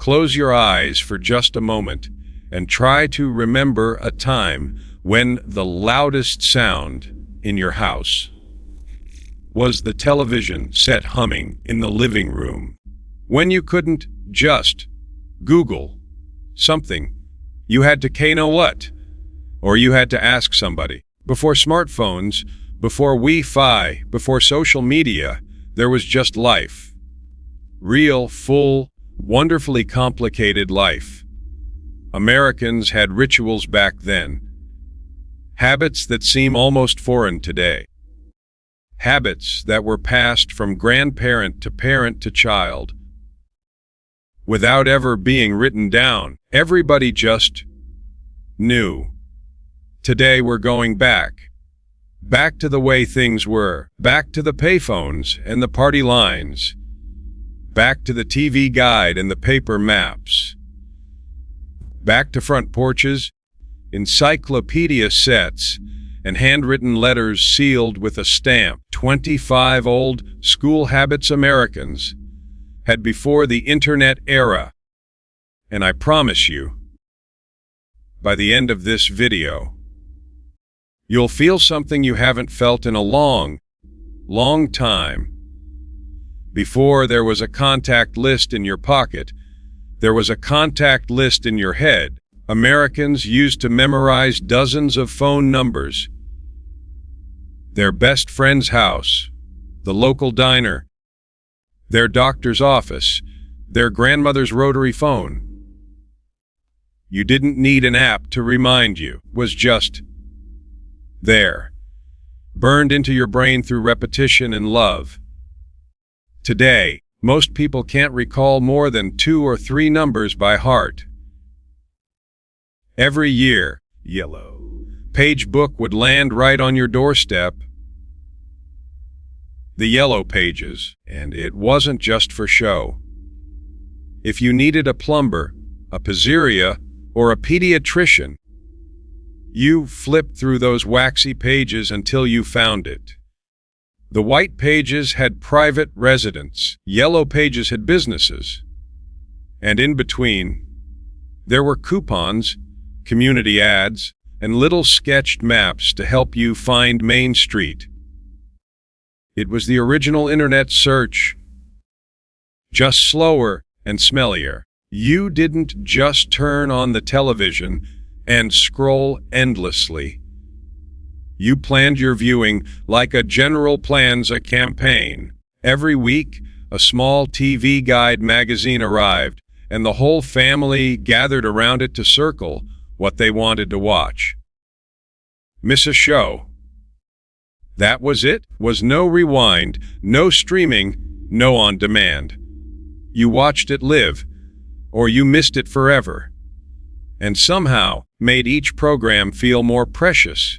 close your eyes for just a moment and try to remember a time when the loudest sound in your house was the television set humming in the living room. When you couldn't just Google something, you had to know what, or you had to ask somebody. Before smartphones, before Wi-Fi, before social media, there was just life. Real, full, wonderfully complicated life. Americans had rituals back then. Habits that seem almost foreign today. Habits that were passed from grandparent to child. Without ever being written down, everybody just knew. Today we're going back. Back to the way things were. Back to the payphones and the party lines. Back to the TV guide and the paper maps. Back to front porches, encyclopedia sets, and handwritten letters sealed with a stamp. 25 old school habits Americans had before the internet era. And I promise you, by the end of this video, you'll feel something you haven't felt in a long, long time. Before there was a contact list in your pocket, there was a contact list in your head. Americans used to memorize dozens of phone numbers. Their best friend's house, the local diner, their doctor's office, their grandmother's rotary phone. You didn't need an app to remind you. It was just there, burned into your brain through repetition and love. Today, most people can't recall more than 2 or 3 numbers by heart. Every year, yellow page book would land right on your doorstep. The yellow pages, and it wasn't just for show. If you needed a plumber, a pizzeria, or a pediatrician, you flipped through those waxy pages until you found it. The white pages had private residents, yellow pages had businesses. And in between, there were coupons, community ads, and little sketched maps to help you find Main Street. It was the original internet search, just slower and smellier. You didn't just turn on the television and scroll endlessly. You planned your viewing like a general plans a campaign. Every week, a small TV guide magazine arrived, and the whole family gathered around it to circle what they wanted to watch. Miss a show? That was it. Was no rewind, no streaming, no on demand. You watched it live, or you missed it forever, and somehow made each program feel more precious,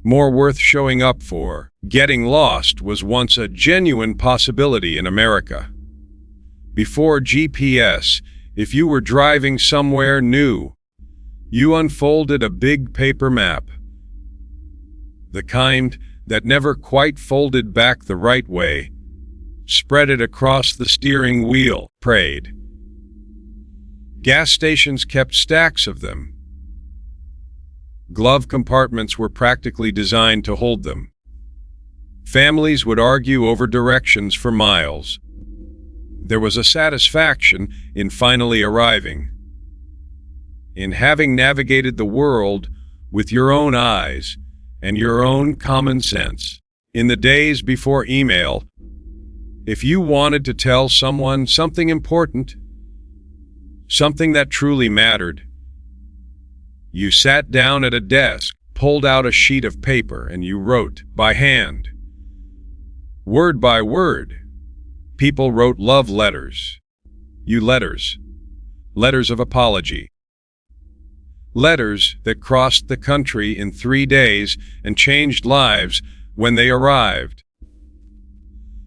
more worth showing up for. Getting lost was once a genuine possibility in America. Before GPS, if you were driving somewhere new, you unfolded a big paper map, the kind that never quite folded back the right way, spread it across the steering wheel, prayed. Gas stations kept stacks of them. Glove compartments were practically designed to hold them. Families would argue over directions for miles. There was a satisfaction in finally arriving, in having navigated the world with your own eyes and your own common sense. In the days before email, if you wanted to tell someone something important, something that truly mattered, you sat down at a desk, pulled out a sheet of paper, and you wrote by hand, word by word. People wrote love letters. Letters of apology. Letters that crossed the country in 3 days and changed lives when they arrived.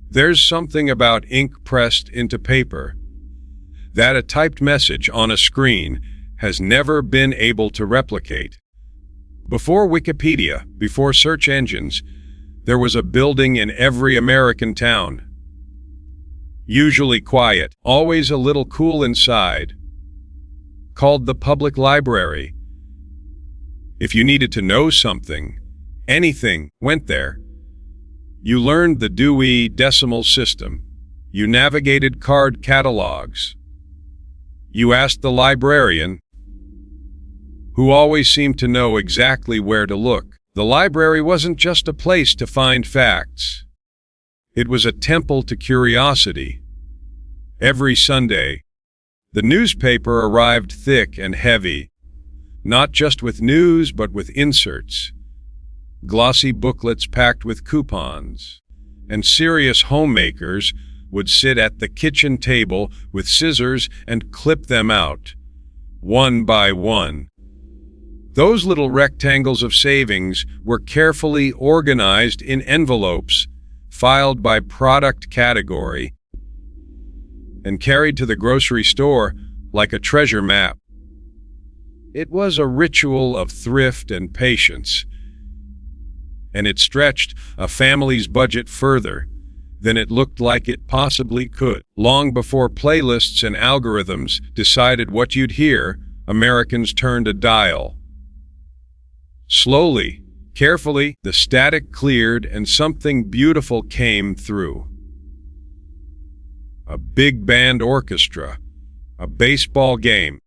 There's something about ink pressed into paper that a typed message on a screen has never been able to replicate. Before Wikipedia, before search engines, there was a building in every American town. usually quiet, always a little cool inside, called the public library. If you needed to know something, anything, went there. You learned the Dewey Decimal System. You navigated card catalogs. You asked the librarian, who always seemed to know exactly where to look. The library wasn't just a place to find facts. It was a temple to curiosity. Every Sunday, the newspaper arrived thick and heavy, not just with news but with inserts, glossy booklets packed with coupons, and serious homemakers would sit at the kitchen table with scissors and clip them out, one by one. Those little rectangles of savings were carefully organized in envelopes, filed by product category, and carried to the grocery store like a treasure map. It was a ritual of thrift and patience, and it stretched a family's budget further than it looked like it possibly could. Long before playlists and algorithms decided what you'd hear, Americans turned a dial. Slowly, carefully, the static cleared and something beautiful came through. A big band orchestra, a baseball game,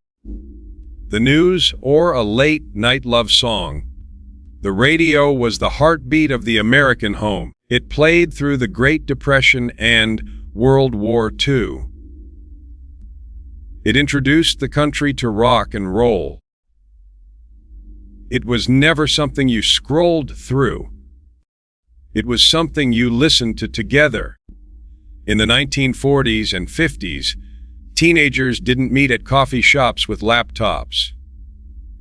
the news, or a late-night love song. The radio was the heartbeat of the American home. It played through the Great Depression and World War II. It introduced the country to rock and roll. It was never something you scrolled through. It was something you listened to together. In the 1940s and 50s, teenagers didn't meet at coffee shops with laptops.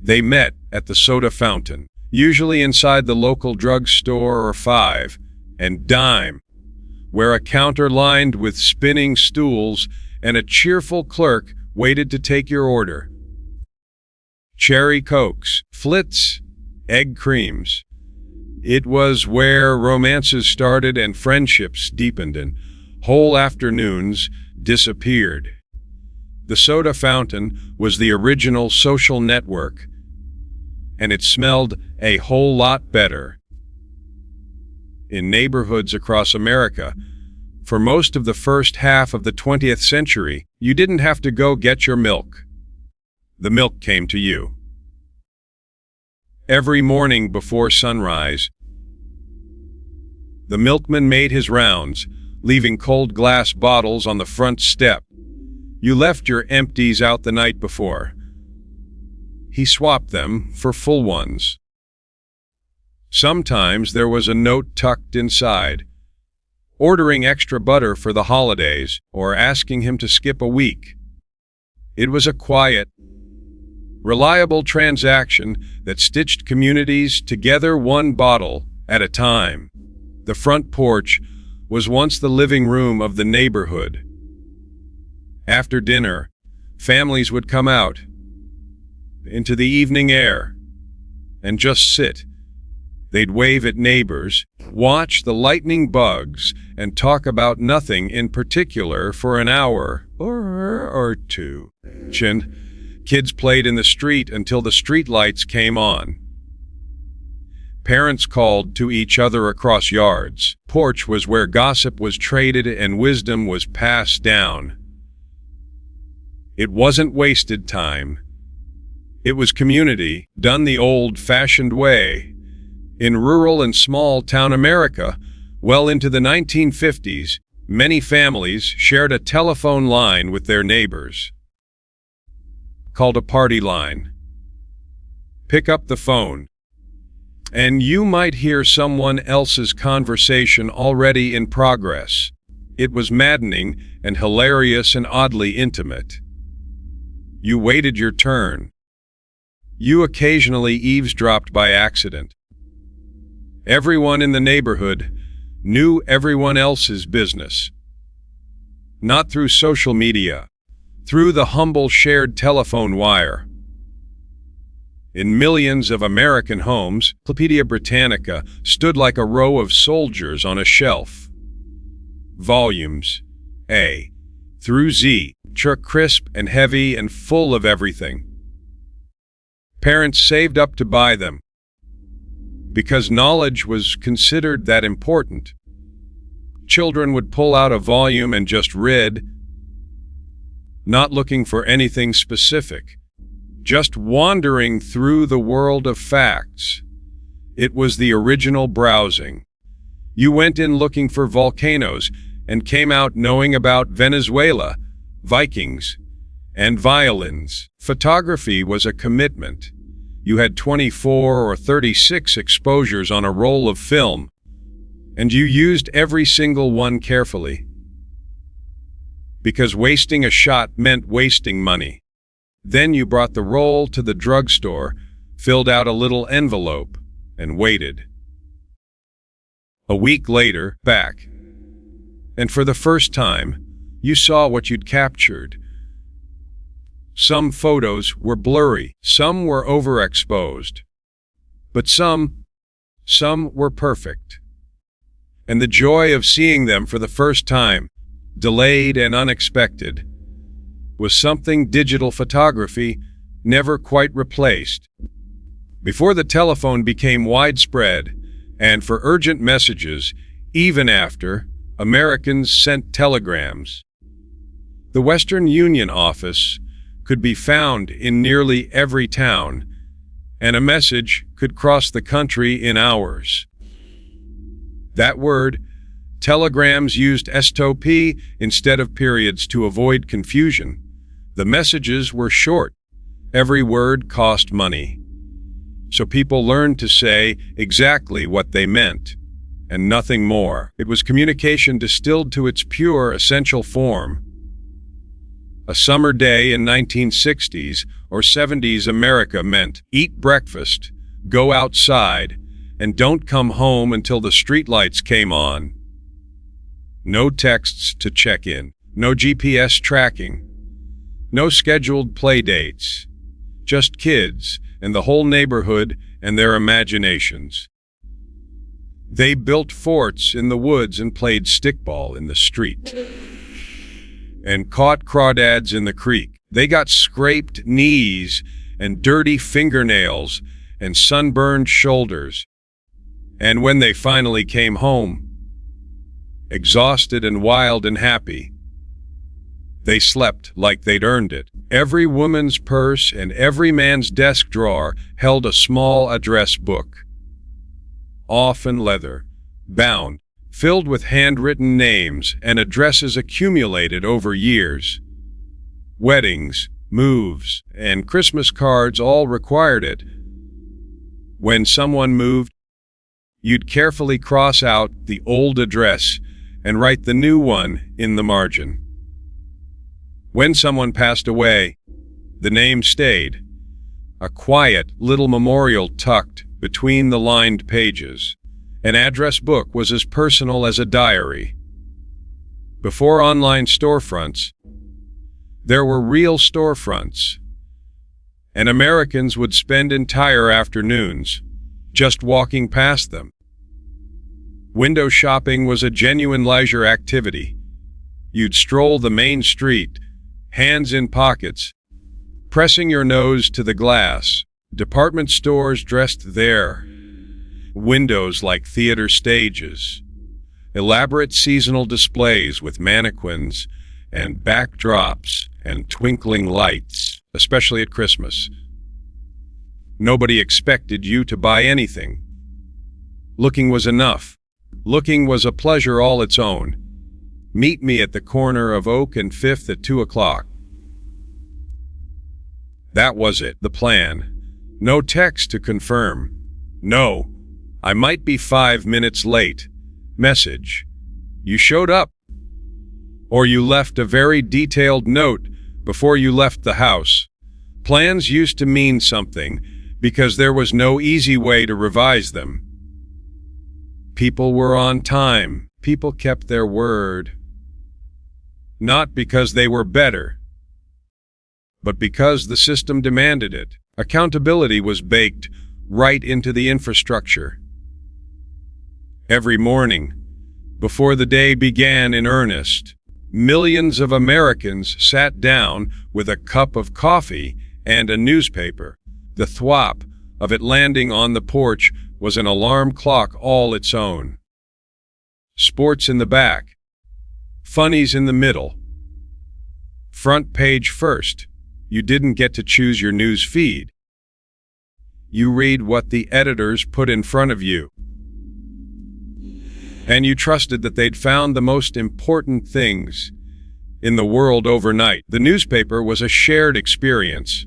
They met at the soda fountain, usually inside the local drugstore or Five and Dime, where a counter lined with spinning stools and a cheerful clerk waited to take your order. Cherry Cokes, Flits, egg creams. It was where romances started and friendships deepened and whole afternoons disappeared. The soda fountain was the original social network, and it smelled a whole lot better. In neighborhoods across America, for most of the first half of the 20th century, you didn't have to go get your milk. The milk came to you. Every morning before sunrise, the milkman made his rounds, leaving cold glass bottles on the front step. You left your empties out the night before. He swapped them for full ones. Sometimes there was a note tucked inside, ordering extra butter for the holidays or asking him to skip a week. It was a quiet, reliable transaction that stitched communities together one bottle at a time. The front porch was once the living room of the neighborhood. After dinner, families would come out into the evening air and just sit. They'd wave at neighbors, watch the lightning bugs, and talk about nothing in particular for an hour or two. Kids played in the street until the streetlights came on. Parents called to each other across yards. Porch was where gossip was traded and wisdom was passed down. It wasn't wasted time. It was community, done the old-fashioned way. In rural and small-town America, well into the 1950s, many families shared a telephone line with their neighbors, called a party line. Pick up the phone, and you might hear someone else's conversation already in progress. It was maddening and hilarious and oddly intimate. You waited your turn. You occasionally eavesdropped by accident. Everyone in the neighborhood knew everyone else's business. Not through social media, through the humble shared telephone wire. In millions of American homes, Encyclopedia Britannica stood like a row of soldiers on a shelf. Volumes A. through Z, crisp and heavy and full of everything. Parents saved up to buy them because knowledge was considered that important. Children would pull out a volume and just read, not looking for anything specific, just wandering through the world of facts. It was the original browsing. You went in looking for volcanoes and came out knowing about Venezuela, Vikings, and violins. Photography was a commitment. You had 24 or 36 exposures on a roll of film, and you used every single one carefully. Because wasting a shot meant wasting money. Then you brought the roll to the drugstore, filled out a little envelope, and waited. A week later, back. And for the first time, you saw what you'd captured. Some photos were blurry, some were overexposed, but some were perfect. And the joy of seeing them for the first time, delayed and unexpected, was something digital photography never quite replaced. Before the telephone became widespread, and for urgent messages, even after, Americans sent telegrams. The Western Union office could be found in nearly every town, and a message could cross the country in hours. That word, telegrams, used STOP instead of periods to avoid confusion. The messages were short. Every word cost money. So people learned to say exactly what they meant, and nothing more. It was communication distilled to its pure, essential form. A summer day in 1960s or 70s America meant eat breakfast, go outside, and don't come home until the streetlights came on. No texts to check in, no GPS tracking, no scheduled play dates, just kids and the whole neighborhood and their imaginations. They built forts in the woods and played stickball in the street and caught crawdads in the creek. They got scraped knees and dirty fingernails and sunburned shoulders. And when they finally came home, exhausted and wild and happy, they slept like they'd earned it. Every woman's purse and every man's desk drawer held a small address book, often leather, bound, filled with handwritten names and addresses accumulated over years. Weddings, moves, and Christmas cards all required it. When someone moved, you'd carefully cross out the old address and write the new one in the margin. When someone passed away, the name stayed, a quiet little memorial tucked between the lined pages. An address book was as personal as a diary. Before online storefronts, there were real storefronts, and Americans would spend entire afternoons just walking past them. Window shopping was a genuine leisure activity. You'd stroll the main street, hands in pockets, pressing your nose to the glass. Department stores dressed their windows like theater stages. Elaborate seasonal displays with mannequins and backdrops and twinkling lights, especially at Christmas. Nobody expected you to buy anything. Looking was enough. Looking was a pleasure all its own. Meet me at the corner of Oak and 5th at 2 o'clock. That was it, the plan. No text to confirm. No, I might be 5 minutes late. Message. You showed up. Or you left a very detailed note before you left the house. Plans used to mean something because there was no easy way to revise them. People were on time. People kept their word. Not because they were better, but because the system demanded it. Accountability was baked right into the infrastructure. Every morning, before the day began in earnest, Millions of Americans sat down with a cup of coffee and a newspaper. The thwop of it landing on the porch was an alarm clock all its own. Sports in the back, funnies in the middle. Front page first. You didn't get to choose your news feed. You read what the editors put in front of you. And you trusted that they'd found the most important things in the world overnight. The newspaper was a shared experience.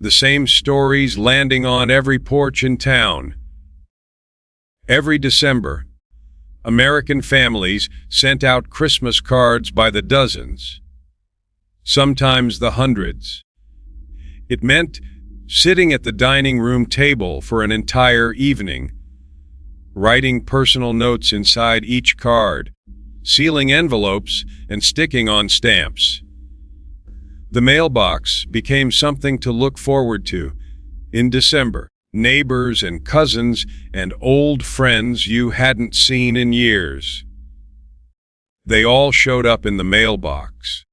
The same stories landing on every porch in town. Every December, American families sent out Christmas cards by the dozens, sometimes the hundreds. It meant sitting at the dining room table for an entire evening, writing personal notes inside each card, sealing envelopes and sticking on stamps. The mailbox became something to look forward to. In December, neighbors and cousins and old friends you hadn't seen in years. They all showed up in the mailbox.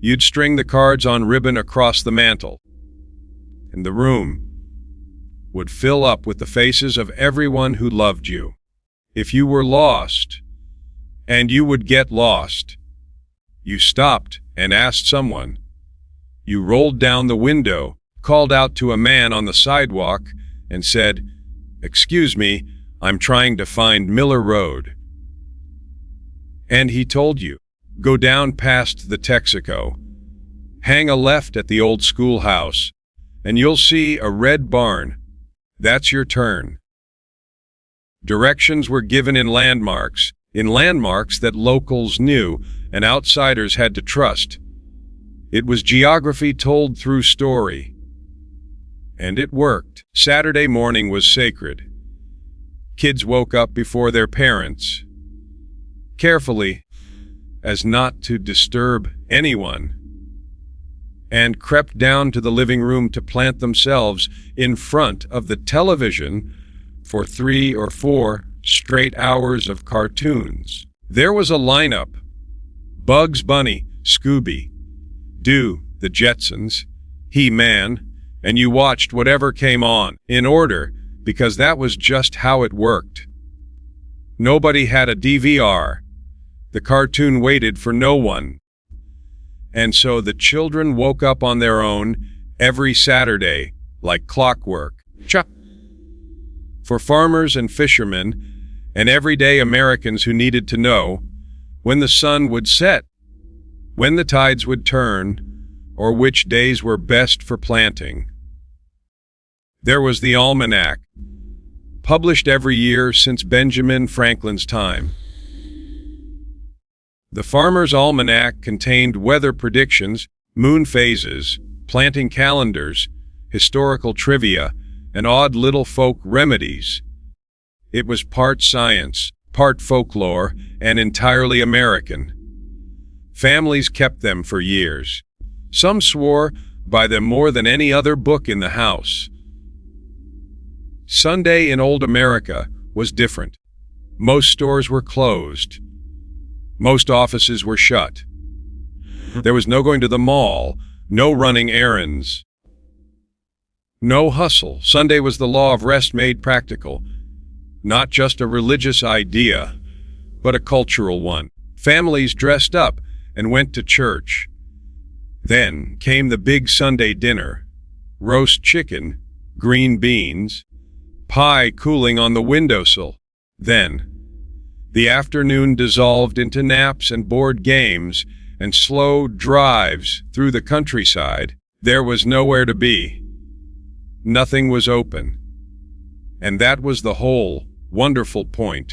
You'd string the cards on ribbon across the mantel, and the room would fill up with the faces of everyone who loved you. If you were lost, and you would get lost, you stopped and asked someone. You rolled down the window, called out to a man on the sidewalk, and said, "Excuse me, I'm trying to find Miller Road." And he told you, "Go down past the Texaco, hang a left at the old schoolhouse, and you'll see a red barn. That's your turn." Directions were given in landmarks that locals knew and outsiders had to trust. It was geography told through story. And it worked. Saturday morning was sacred. Kids woke up before their parents, carefully, as not to disturb anyone, and crept down to the living room to plant themselves in front of the television for 3 or 4 straight hours of cartoons. There was a lineup: Bugs Bunny, Scooby-Doo, the Jetsons, He-Man, and you watched whatever came on, in order, because that was just how it worked. Nobody had a DVR. The cartoon waited for no one. And so the children woke up on their own every Saturday, like clockwork. Cha! For farmers and fishermen, and everyday Americans who needed to know when the sun would set, when the tides would turn, or which days were best for planting. There was the almanac, published every year since Benjamin Franklin's time. The Farmer's Almanac contained weather predictions, moon phases, planting calendars, historical trivia, and odd little folk remedies. It was part science, part folklore, and entirely American. Families kept them for years. Some swore by them more than any other book in the house. Sunday in old America was different. Most stores were closed. Most offices were shut. There was no going to the mall, no running errands, no hustle. Sunday was the law of rest made practical. Not just a religious idea, but a cultural one. Families dressed up and went to church. Then came the big Sunday dinner: roast chicken, green beans, pie cooling on the windowsill. Then the afternoon dissolved into naps and board games and slow drives through the countryside. There was nowhere to be. Nothing was open. And that was the whole wonderful point.